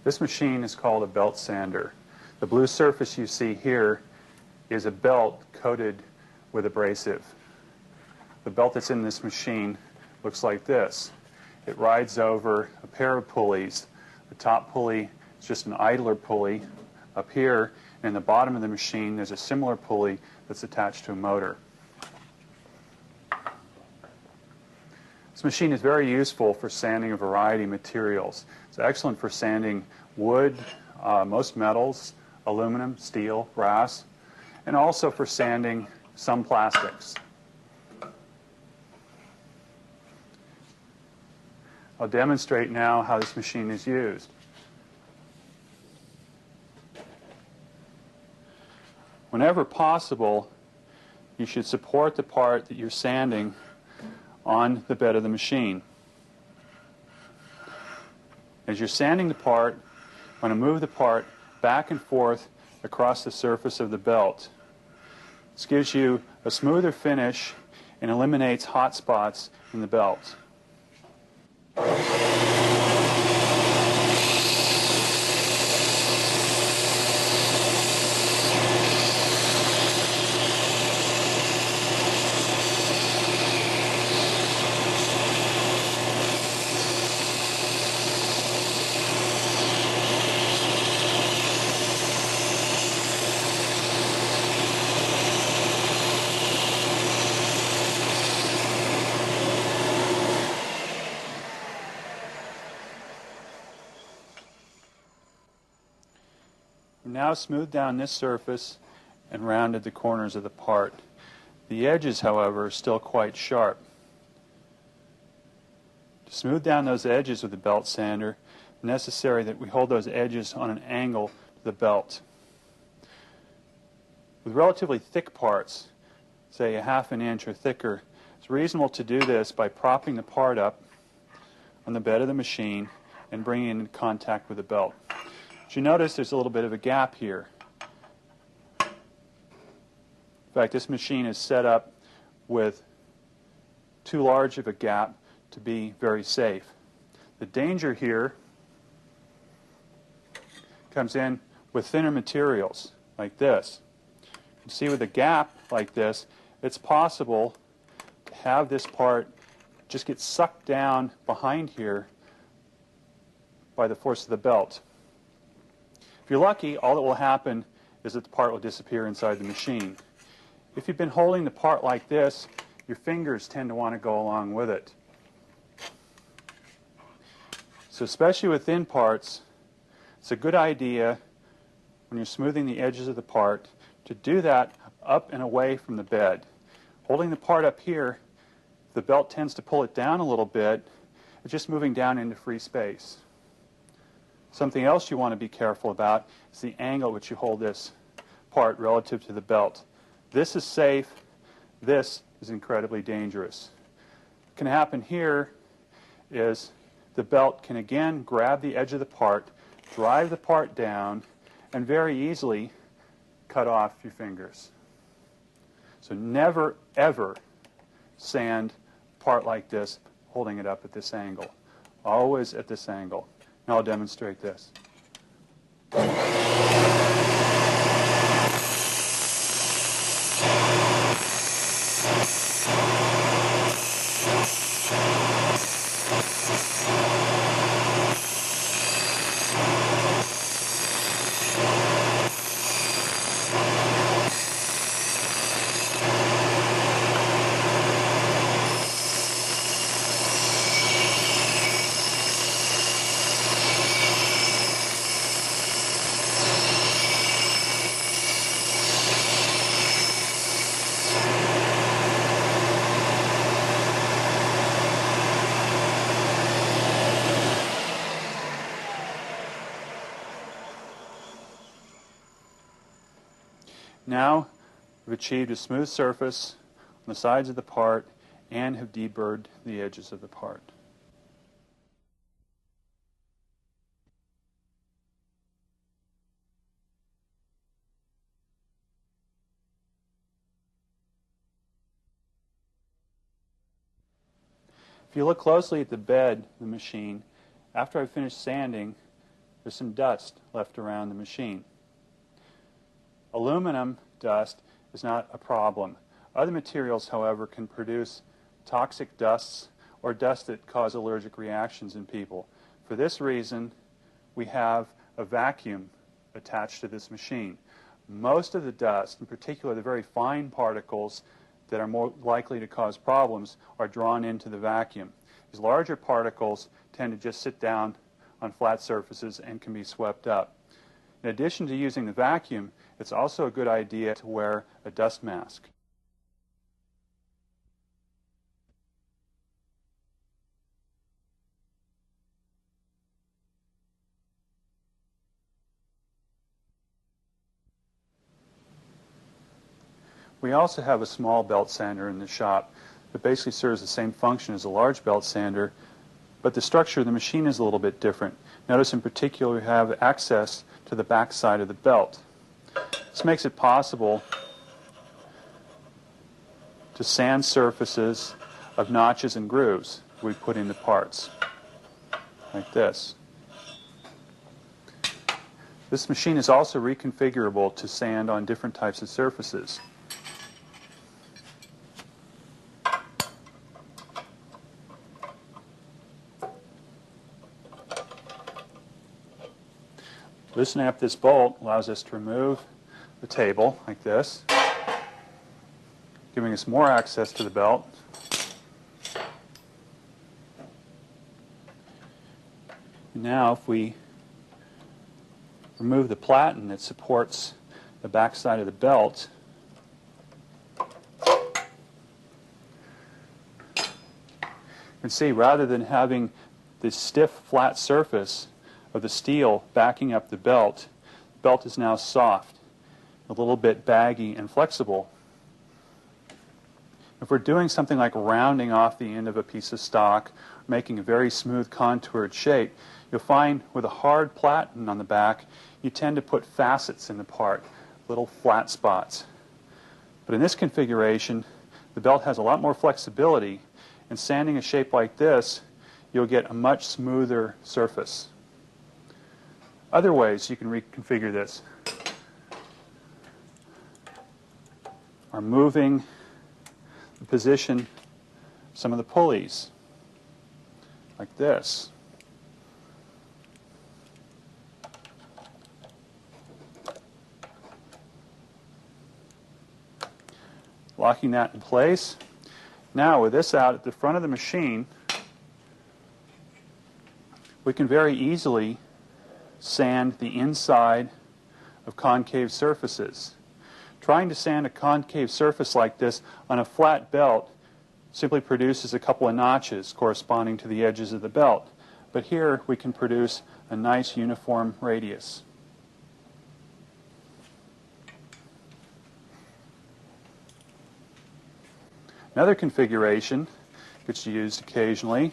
This machine is called a belt sander. The blue surface you see here is a belt coated with abrasive. The belt that's in this machine looks like this. It rides over a pair of pulleys. The top pulley is just an idler pulley up here, and in the bottom of the machine there's a similar pulley that's attached to a motor. This machine is very useful for sanding a variety of materials. It's excellent for sanding wood, most metals, aluminum, steel, brass, and also for sanding some plastics. I'll demonstrate now how this machine is used. Whenever possible, you should support the part that you're sanding on the bed of the machine. As you're sanding the part, you want to move the part back and forth across the surface of the belt. This gives you a smoother finish and eliminates hot spots in the belt. We've now smoothed down this surface and rounded the corners of the part. The edges, however, are still quite sharp. To smooth down those edges with the belt sander, it's necessary that we hold those edges on an angle to the belt. With relatively thick parts, say a ½ inch or thicker, it's reasonable to do this by propping the part up on the bed of the machine and bringing it in contact with the belt. As you notice, there's a little bit of a gap here. In fact, this machine is set up with too large of a gap to be very safe. The danger here comes in with thinner materials like this. You see, with a gap like this, it's possible to have this part just get sucked down behind here by the force of the belt. If you're lucky, all that will happen is that the part will disappear inside the machine. If you've been holding the part like this, your fingers tend to want to go along with it. So especially with thin parts, it's a good idea when you're smoothing the edges of the part to do that up and away from the bed. Holding the part up here, the belt tends to pull it down a little bit. It's just moving down into free space. Something else you want to be careful about is the angle at which you hold this part relative to the belt. This is safe. This is incredibly dangerous. What can happen here is the belt can again grab the edge of the part, drive the part down, and very easily cut off your fingers. So never, ever sand a part like this holding it up at this angle. Always at this angle. Now I'll demonstrate this. Now we've achieved a smooth surface on the sides of the part and have deburred the edges of the part. If you look closely at the bed, the machine, after I've finished sanding, there's some dust left around the machine. Aluminum dust is not a problem. Other materials, however, can produce toxic dusts or dust that cause allergic reactions in people. For this reason, we have a vacuum attached to this machine. Most of the dust, in particular the very fine particles that are more likely to cause problems, are drawn into the vacuum. These larger particles tend to just sit down on flat surfaces and can be swept up. In addition to using the vacuum, it's also a good idea to wear a dust mask. We also have a small belt sander in the shop that basically serves the same function as a large belt sander, but the structure of the machine is a little bit different. Notice in particular we have access to the back side of the belt. This makes it possible to sand surfaces of notches and grooves we put into parts, like this. This machine is also reconfigurable to sand on different types of surfaces. Loosening up this bolt allows us to remove the table like this, giving us more access to the belt. Now if we remove the platen that supports the back side of the belt, you can see rather than having this stiff flat surface of the steel backing up the belt is now soft, a little bit baggy and flexible. If we're doing something like rounding off the end of a piece of stock, making a very smooth contoured shape, you'll find with a hard platen on the back, you tend to put facets in the part, little flat spots. But in this configuration, the belt has a lot more flexibility, and sanding a shape like this, you'll get a much smoother surface. Other ways you can reconfigure this are moving the position of some of the pulleys, like this. Locking that in place. Now with this out at the front of the machine, we can very easily sand the inside of concave surfaces. Trying to sand a concave surface like this on a flat belt simply produces a couple of notches corresponding to the edges of the belt. But here we can produce a nice uniform radius. Another configuration which is used occasionally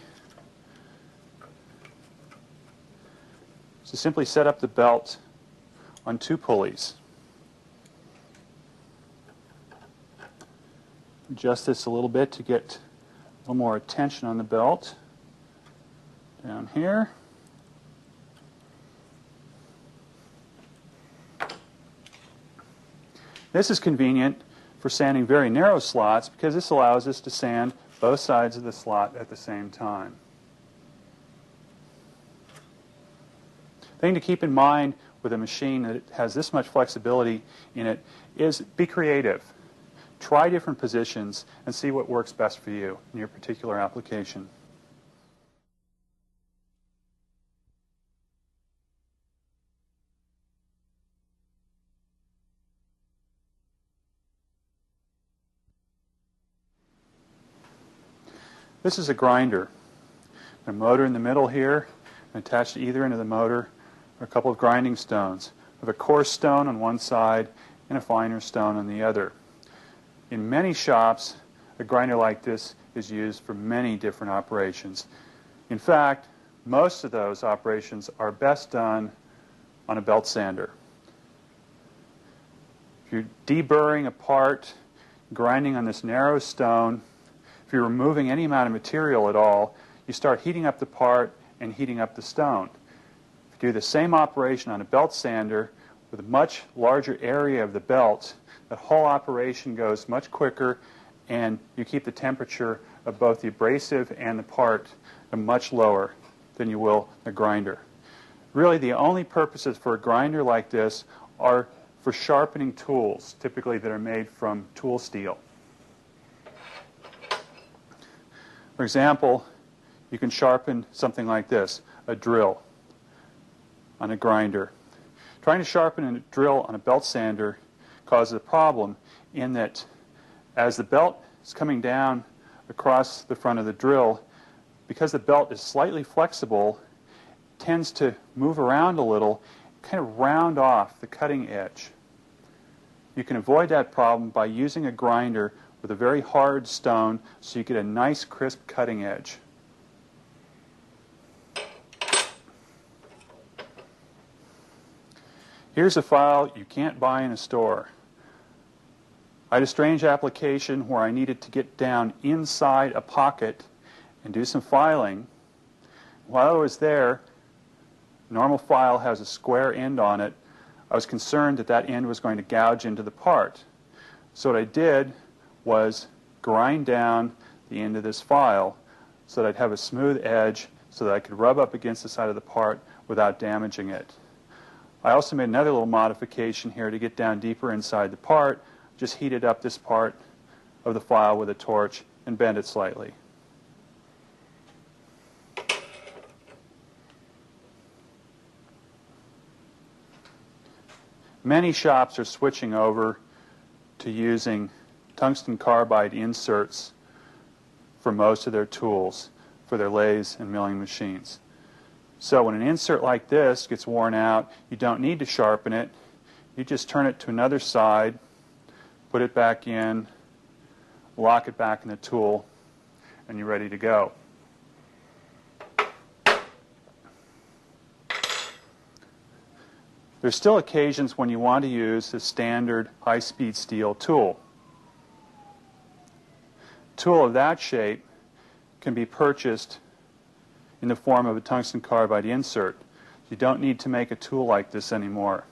is to simply set up the belt on two pulleys. Adjust this a little bit to get a little more tension on the belt. Down here. This is convenient for sanding very narrow slots because this allows us to sand both sides of the slot at the same time. The thing to keep in mind with a machine that has this much flexibility in it is be creative. Try different positions and see what works best for you in your particular application. This is a grinder. A motor in the middle here, and attached to either end of the motor are a couple of grinding stones. We have a coarse stone on one side and a finer stone on the other. In many shops, a grinder like this is used for many different operations. In fact, most of those operations are best done on a belt sander. If you're deburring a part, grinding on this narrow stone, if you're removing any amount of material at all, you start heating up the part and heating up the stone. If you Do the same operation on a belt sander with a much larger area of the belt. The whole operation goes much quicker, and you keep the temperature of both the abrasive and the part much lower than you will a grinder. Really, the only purposes for a grinder like this are for sharpening tools, typically that are made from tool steel. For example, you can sharpen something like this, a drill, on a grinder. Trying to sharpen a drill on a belt sander causes a problem in that as the belt is coming down across the front of the drill, because the belt is slightly flexible, it tends to move around a little, kind of round off the cutting edge. You can avoid that problem by using a grinder with a very hard stone so you get a nice crisp cutting edge. Here's a file you can't buy in a store. I had a strange application where I needed to get down inside a pocket and do some filing. While I was there, a normal file has a square end on it. I was concerned that that end was going to gouge into the part. So what I did was grind down the end of this file so that I'd have a smooth edge so that I could rub up against the side of the part without damaging it. I also made another little modification here to get down deeper inside the part. Just heated up this part of the file with a torch and bent it slightly. Many shops are switching over to using tungsten carbide inserts for most of their tools, for their lathes and milling machines. So when an insert like this gets worn out, you don't need to sharpen it. You just turn it to another side, put it back in, lock it back in the tool, and you're ready to go. There's still occasions when you want to use a standard high-speed steel tool. A tool of that shape can be purchased in the form of a tungsten carbide insert. You don't need to make a tool like this anymore.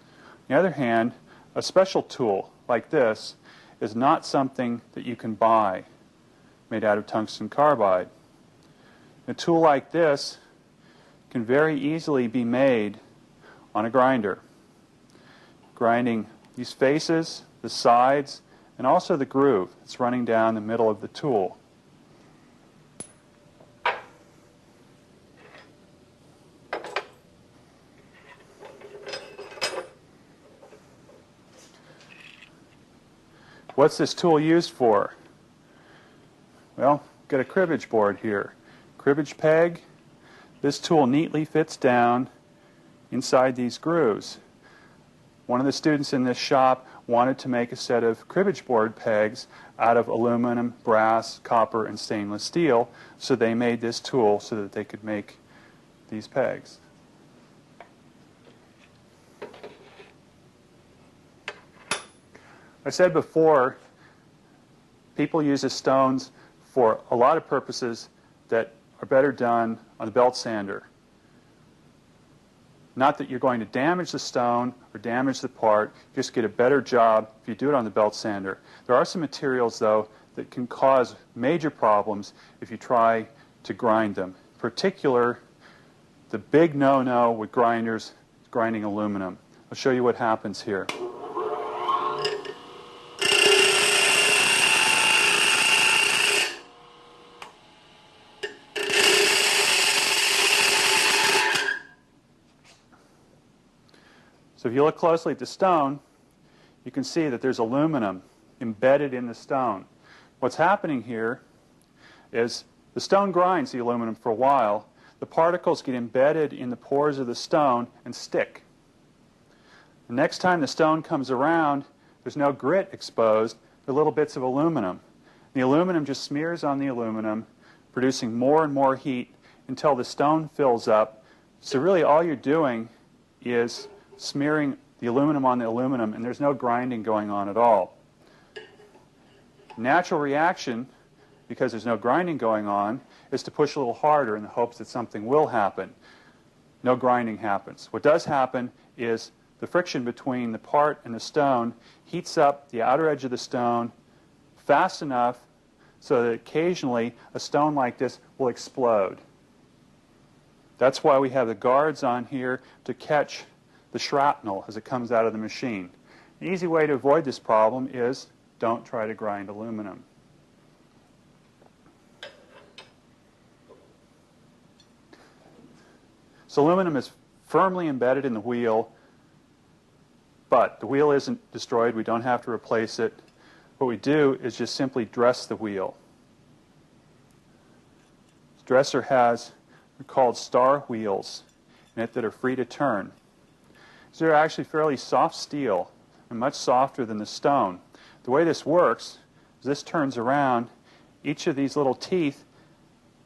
On the other hand, a special tool like this is not something that you can buy made out of tungsten carbide. A tool like this can very easily be made on a grinder, grinding these faces, the sides, and also the groove that's running down the middle of the tool. What's this tool used for? Well, got a cribbage board here. Cribbage peg. This tool neatly fits down inside these grooves. One of the students in this shop wanted to make a set of cribbage board pegs out of aluminum, brass, copper, and stainless steel, so they made this tool so that they could make these pegs. I said before, people use the stones for a lot of purposes that are better done on a belt sander. Not that you're going to damage the stone or damage the part, just get a better job if you do it on the belt sander. There are some materials, though, that can cause major problems if you try to grind them. In particular, the big no-no with grinders is grinding aluminum. I'll show you what happens here. So if you look closely at the stone, you can see that there's aluminum embedded in the stone. What's happening here is the stone grinds the aluminum for a while. The particles get embedded in the pores of the stone and stick. The next time the stone comes around, there's no grit exposed. There are little bits of aluminum. The aluminum just smears on the aluminum, producing more and more heat until the stone fills up. So really all you're doing is smearing the aluminum on the aluminum, and there's no grinding going on at all. Natural reaction, because there's no grinding going on, is to push a little harder in the hopes that something will happen. no grinding happens. What does happen is the friction between the part and the stone heats up the outer edge of the stone fast enough so that occasionally a stone like this will explode. That's why we have the guards on here to catch the shrapnel as it comes out of the machine. An easy way to avoid this problem is don't try to grind aluminum. So aluminum is firmly embedded in the wheel, but the wheel isn't destroyed. We don't have to replace it. What we do is just simply dress the wheel. This dresser has what are called star wheels in it that are free to turn. These are actually fairly soft steel and much softer than the stone. The way this works is this turns around. Each of these little teeth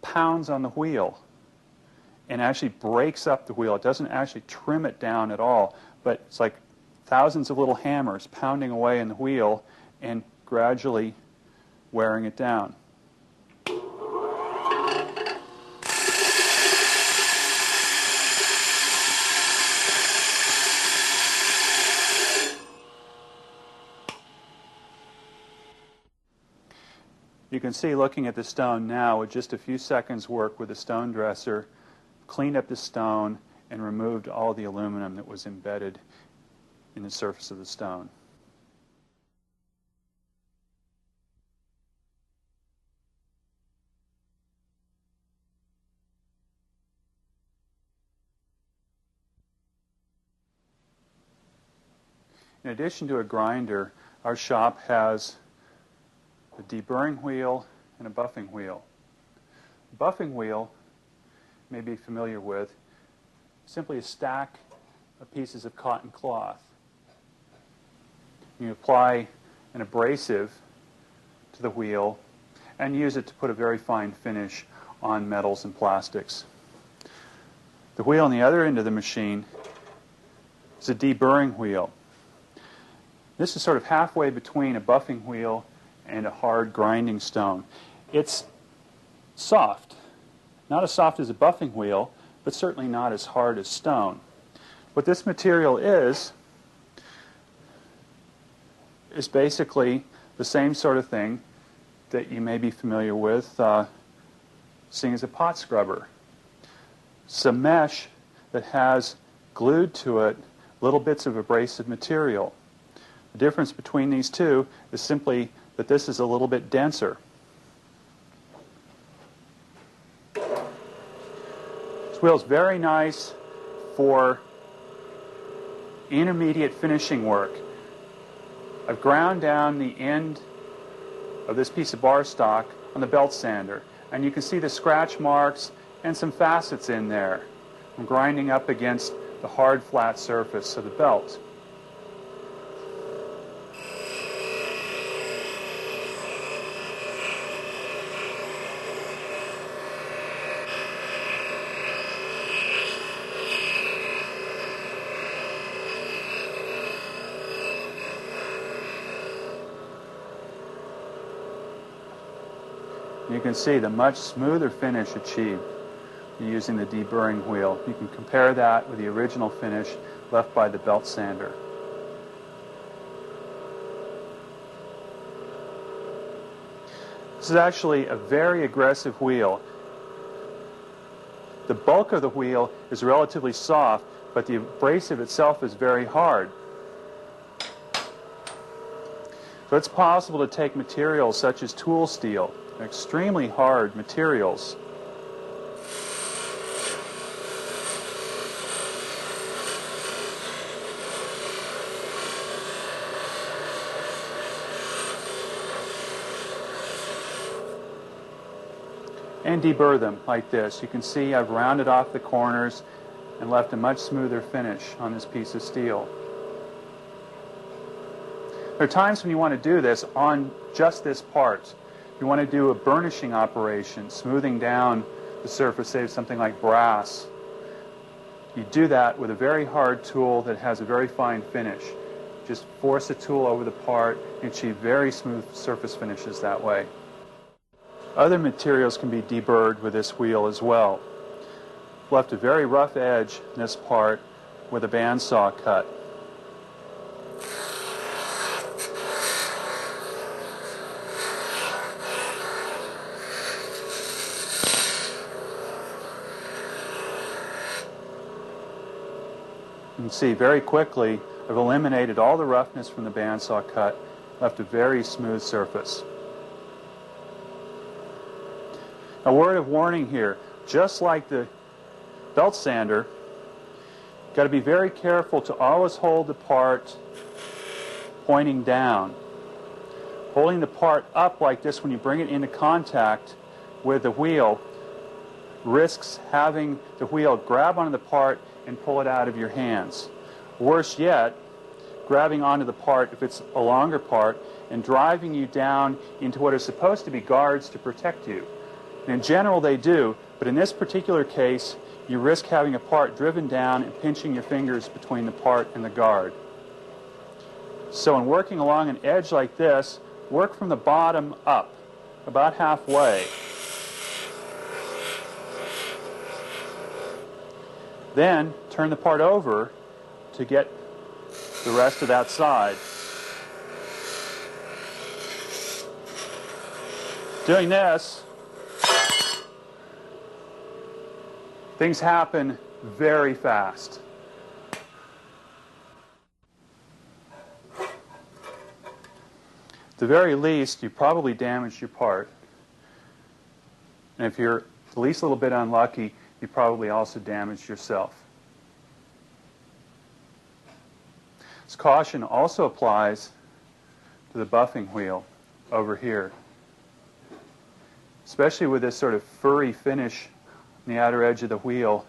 pounds on the wheel and actually breaks up the wheel. It doesn't actually trim it down at all, but it's like thousands of little hammers pounding away in the wheel and gradually wearing it down. You can see, looking at the stone now, with just a few seconds work with the stone dresser, cleaned up the stone and removed all the aluminum that was embedded in the surface of the stone. In addition to a grinder, our shop has a deburring wheel and a buffing wheel. The buffing wheel, you may be familiar with, simply a stack of pieces of cotton cloth. You apply an abrasive to the wheel and use it to put a very fine finish on metals and plastics. The wheel on the other end of the machine is a deburring wheel. This is sort of halfway between a buffing wheel and a hard grinding stone. It's soft. Not as soft as a buffing wheel, but certainly not as hard as stone. What this material is basically the same sort of thing that you may be familiar with seeing as a pot scrubber. Some mesh that has glued to it little bits of abrasive material. The difference between these two is simply that this is a little bit denser. This wheel is very nice for intermediate finishing work. I've ground down the end of this piece of bar stock on the belt sander, and you can see the scratch marks and some facets in there. I'm grinding up against the hard flat surface of the belt. You can see the much smoother finish achieved using the deburring wheel. You can compare that with the original finish left by the belt sander. This is actually a very aggressive wheel. The bulk of the wheel is relatively soft, but the abrasive itself is very hard. So it's possible to take materials such as tool steel, extremely hard materials, and deburr them like this. You can see I've rounded off the corners and left a much smoother finish on this piece of steel. There are times when you want to do this on just this part. You want to do a burnishing operation, smoothing down the surface, say something like brass. You do that with a very hard tool that has a very fine finish. Just force the tool over the part and achieve very smooth surface finishes that way. Other materials can be deburred with this wheel as well. left a very rough edge in this part with a bandsaw cut. You can see very quickly I've eliminated all the roughness from the bandsaw cut, left a very smooth surface. A word of warning here, just like the belt sander, you've got to be very careful to always hold the part pointing down. Holding the part up like this when you bring it into contact with the wheel risks having the wheel grab onto the part and pull it out of your hands. Worse yet, grabbing onto the part if it's a longer part and driving you down into what are supposed to be guards to protect you. And in general they do, but in this particular case you risk having a part driven down and pinching your fingers between the part and the guard. So in working along an edge like this, work from the bottom up, about halfway. Then turn the part over to get the rest of that side. Doing this, things happen very fast. At the very least, you probably damaged your part. And if you're the least little bit unlucky, you probably also damaged yourself. This caution also applies to the buffing wheel over here. Especially with this sort of furry finish on the outer edge of the wheel,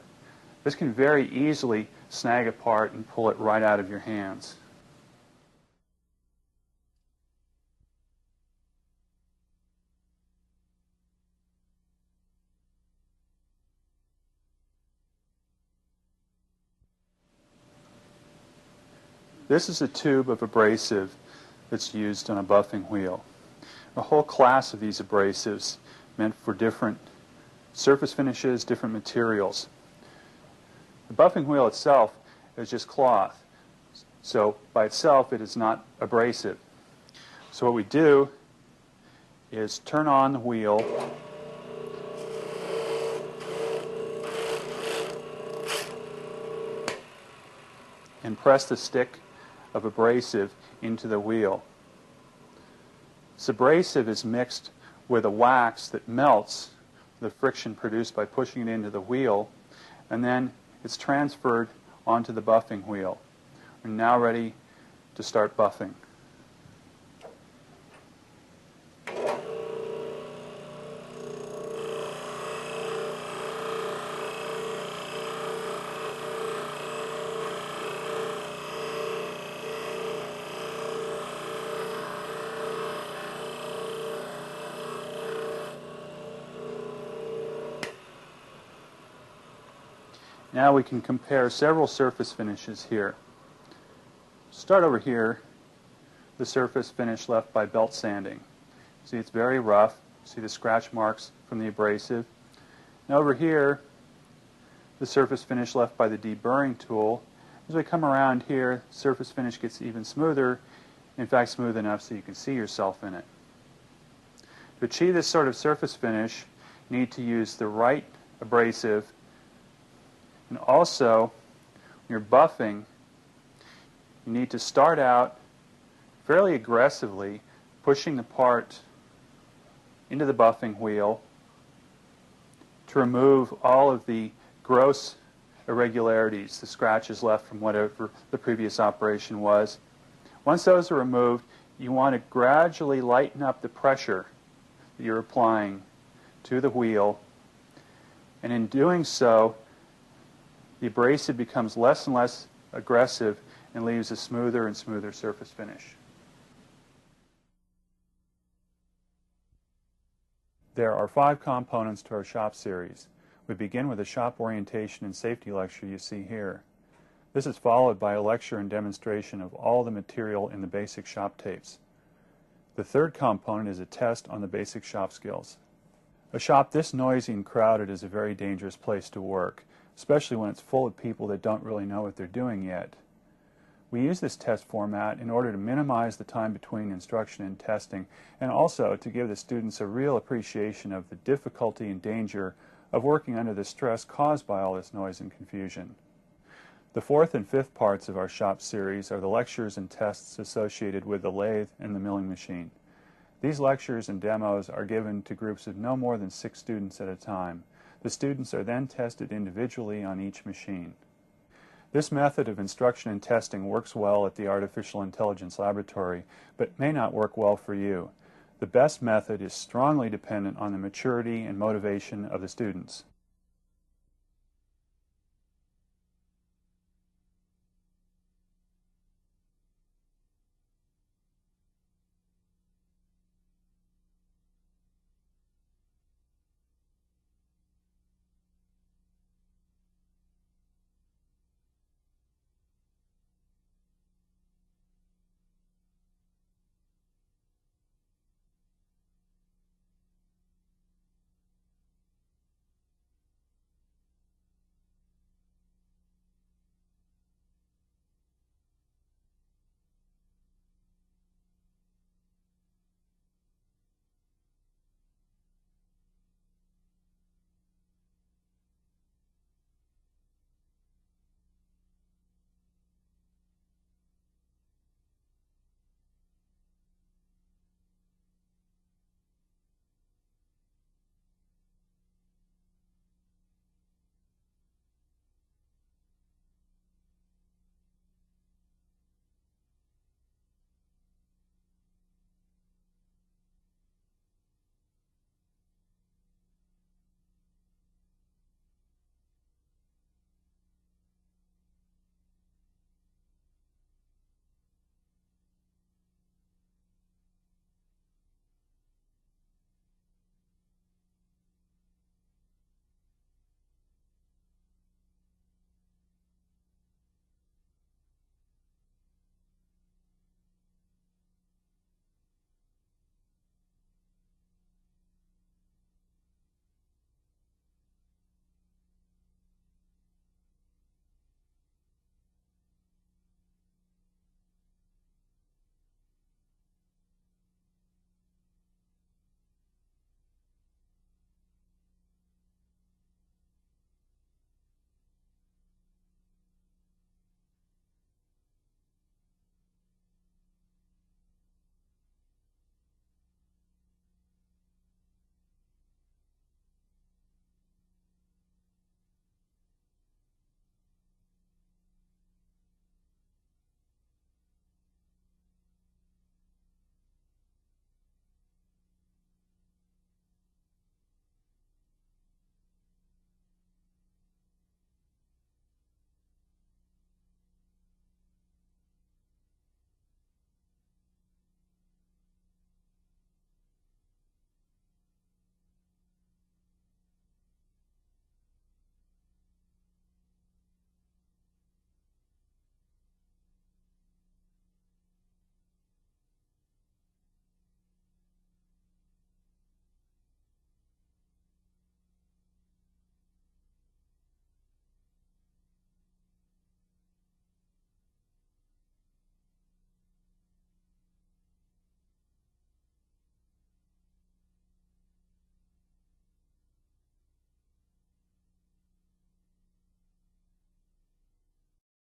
this can very easily snag a part and pull it right out of your hands. This is a tube of abrasive that's used on a buffing wheel. A whole class of these abrasives meant for different surface finishes, different materials. The buffing wheel itself is just cloth, so by itself it is not abrasive. So what we do is turn on the wheel and press the stick of abrasive into the wheel. This abrasive is mixed with a wax that melts the friction produced by pushing it into the wheel, and then it's transferred onto the buffing wheel. We're now ready to start buffing. Now we can compare several surface finishes here. Start over here, the surface finish left by belt sanding. See, it's very rough. See the scratch marks from the abrasive. Now over here, the surface finish left by the deburring tool. As we come around here, surface finish gets even smoother, in fact smooth enough so you can see yourself in it. To achieve this sort of surface finish, you need to use the right abrasive. And also, when you're buffing, you need to start out fairly aggressively, pushing the part into the buffing wheel to remove all of the gross irregularities, the scratches left from whatever the previous operation was. Once those are removed, you want to gradually lighten up the pressure that you're applying to the wheel, and in doing so, the abrasive becomes less and less aggressive and leaves a smoother and smoother surface finish. There are 5 components to our shop series. We begin with a shop orientation and safety lecture you see here. This is followed by a lecture and demonstration of all the material in the basic shop tapes. The third component is a test on the basic shop skills. A shop this noisy and crowded is a very dangerous place to work. especially when it's full of people that don't really know what they're doing yet. We use this test format in order to minimize the time between instruction and testing, and also to give the students a real appreciation of the difficulty and danger of working under the stress caused by all this noise and confusion. The fourth and fifth parts of our shop series are the lectures and tests associated with the lathe and the milling machine. These lectures and demos are given to groups of no more than 6 students at a time. The students are then tested individually on each machine. This method of instruction and testing works well at the Artificial Intelligence Laboratory, but may not work well for you. The best method is strongly dependent on the maturity and motivation of the students.